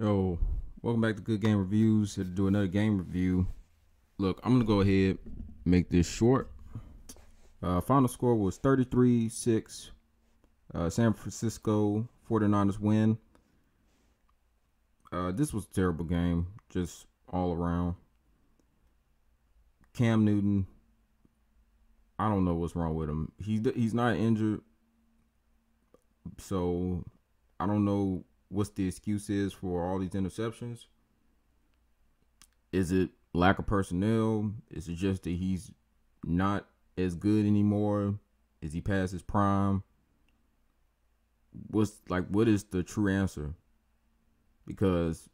Yo, welcome back to Good Game Reviews. Here to do another game review. Look, I'm gonna go ahead and make this short. Final score was 33-6. San Francisco 49ers win. This was a terrible game, just all around. Cam Newton, I don't know what's wrong with him. He's not injured, so I don't know what's the excuse is for all these interceptions. Is it lack of personnel? Is it just that he's not as good anymore? Is he past his prime? What is the true answer? Because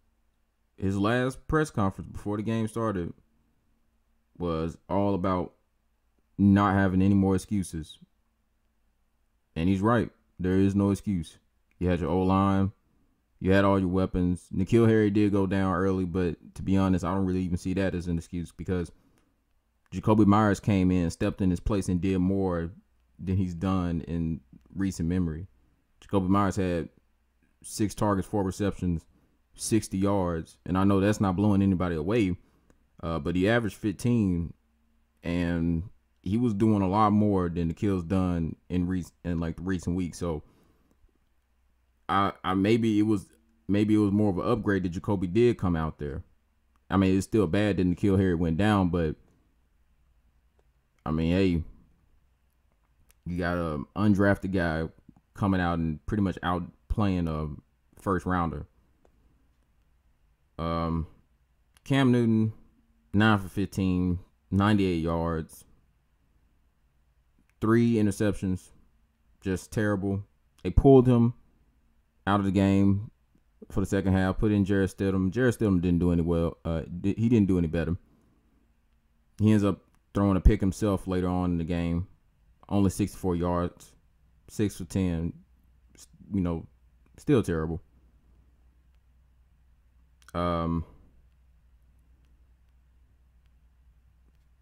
his last press conference before the game started was all about not having any more excuses. And he's right. There is no excuse. You had your O-line. You had all your weapons. N'Keal Harry did go down early, but to be honest, I don't really even see that as an excuse because Jacoby Myers came in, stepped in his place, and did more than he's done in recent memory. Jacoby Myers had 6 targets, 4 receptions, 60 yards, and I know that's not blowing anybody away, but he averaged 15, and he was doing a lot more than N'Keal's done in the recent weeks. So I maybe it was more of an upgrade that Jacoby did come out there. I mean, it's still bad that N'Keal Harry went down, but I mean, hey, you got an undrafted guy coming out and pretty much out playing a first rounder. Cam Newton, 9 for 15, 98 yards, 3 interceptions, just terrible. They pulled him out of the game for the second half, put in Jarrett Stidham. Jarrett Stidham didn't do any well. He didn't do any better. He ends up throwing a pick himself later on in the game. Only 64 yards, 6 for 10. You know, still terrible.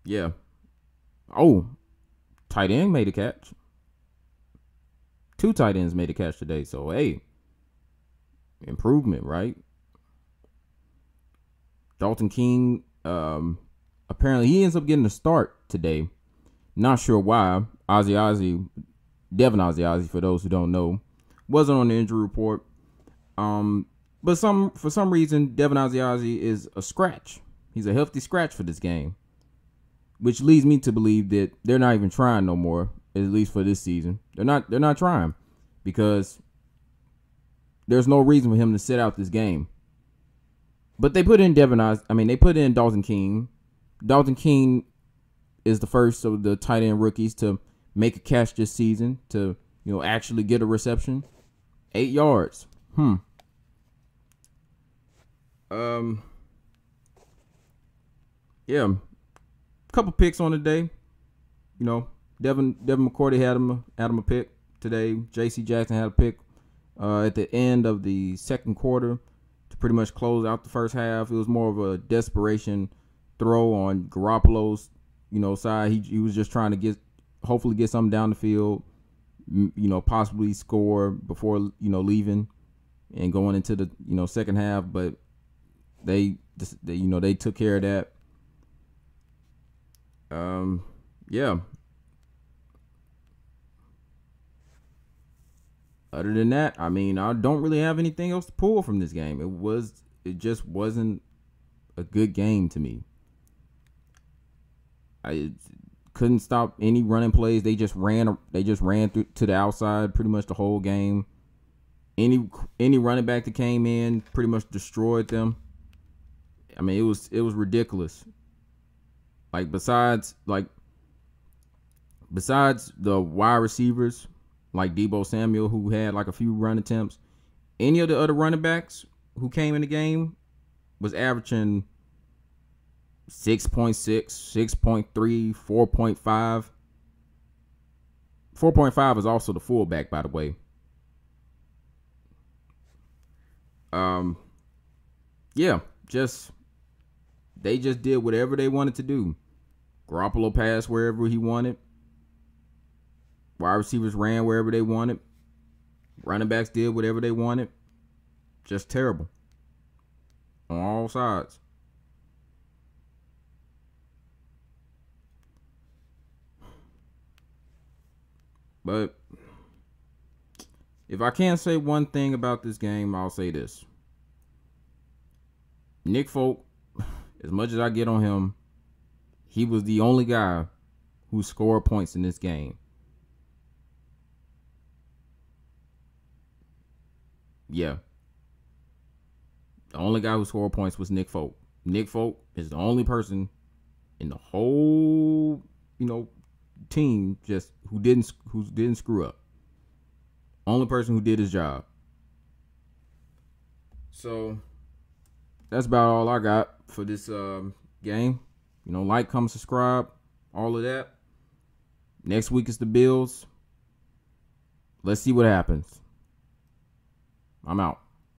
Yeah. Oh, tight end made a catch. 2 tight ends made a catch today. So, hey, improvement, right? Dalton King, apparently he ends up getting a start today. Not sure why. Devin Ozzie, for those who don't know, wasn't on the injury report. But for some reason, Devin Ozzie is a scratch. He's a healthy scratch for this game, which leads me to believe that they're not even trying no more, at least for this season. They're not trying because there's no reason for him to sit out this game. But they put in they put in Dalton King. Dalton King is the first of the tight end rookies to make a catch this season, to actually get a reception. 8 yards. Yeah. Couple picks on the day. Devin McCourty had him a pick today. J.C. Jackson had a pick at the end of the second quarter to pretty much close out the first half. It was more of a desperation throw on Garoppolo's side. He was just trying to hopefully get something down the field, possibly score before leaving and going into the second half. But they took care of that. Yeah. Other than that, I mean, I don't really have anything else to pull from this game. It just wasn't a good game to me. I couldn't stop any running plays. They just ran through to the outside pretty much the whole game. Any running back that came in pretty much destroyed them. I mean, it was ridiculous. Besides the wide receivers like Deebo Samuel, who had a few run attempts, any of the other running backs who came in the game was averaging 6.6, 6.3, 4.5. 4.5 is also the fullback, by the way. Yeah, they just did whatever they wanted to do. Garoppolo passed wherever he wanted. Wide receivers ran wherever they wanted. Running backs did whatever they wanted. Just terrible. on all sides. But if I can't say one thing about this game, I'll say this. Nick Folk, as much as I get on him, he was the only guy who scored points in this game. Yeah. The only guy who scored points was Nick Folk. Nick Folk is the only person in the whole, team just who didn't screw up. Only person who did his job. So that's about all I got for this game. Like, comment, subscribe, all of that. Next week is the Bills. Let's see what happens. I'm out.